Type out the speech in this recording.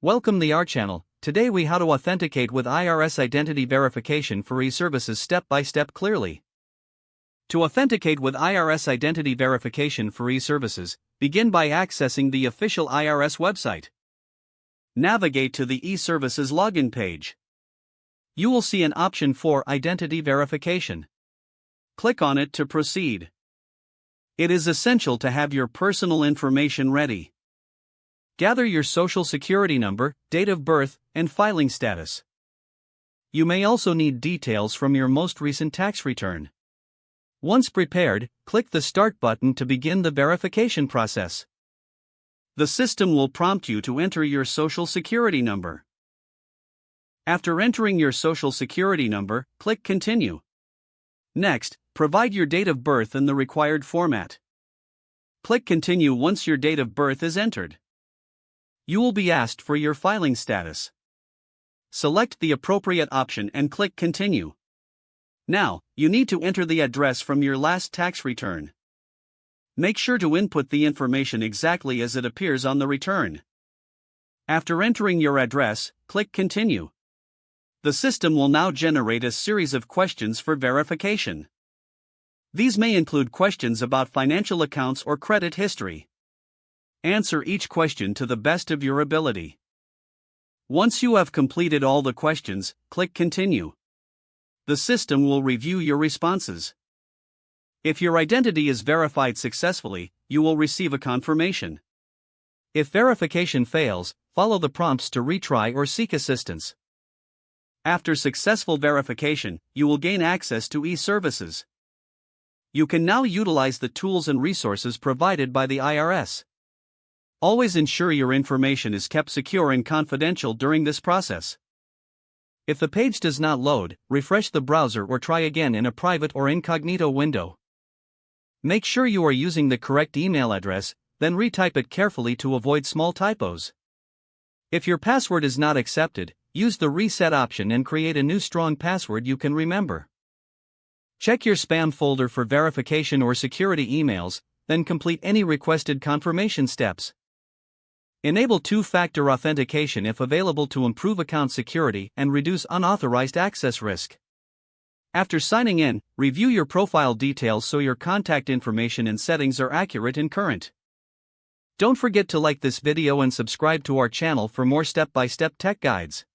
Welcome to our channel. Today we how to authenticate with IRS Identity Verification for e-services step by step clearly. To authenticate with IRS Identity Verification for e-services, begin by accessing the official IRS website. Navigate to the e-services login page. You will see an option for Identity Verification. Click on it to proceed. It is essential to have your personal information ready. Gather your social security number, date of birth, and filing status. You may also need details from your most recent tax return. Once prepared, click the Start button to begin the verification process. The system will prompt you to enter your social security number. After entering your social security number, click Continue. Next, provide your date of birth in the required format. Click Continue once your date of birth is entered. You will be asked for your filing status. Select the appropriate option and click Continue. Now, you need to enter the address from your last tax return. Make sure to input the information exactly as it appears on the return. After entering your address, click Continue. The system will now generate a series of questions for verification. These may include questions about financial accounts or credit history. Answer each question to the best of your ability. Once you have completed all the questions, click Continue. The system will review your responses. If your identity is verified successfully, you will receive a confirmation. If verification fails, follow the prompts to retry or seek assistance. After successful verification, you will gain access to e-services. You can now utilize the tools and resources provided by the IRS. Always ensure your information is kept secure and confidential during this process. If the page does not load, refresh the browser or try again in a private or incognito window. Make sure you are using the correct email address, then retype it carefully to avoid small typos. If your password is not accepted, use the reset option and create a new strong password you can remember. Check your spam folder for verification or security emails, then complete any requested confirmation steps. Enable two-factor authentication if available to improve account security and reduce unauthorized access risk. After signing in, review your profile details so your contact information and settings are accurate and current. Don't forget to like this video and subscribe to our channel for more step-by-step tech guides.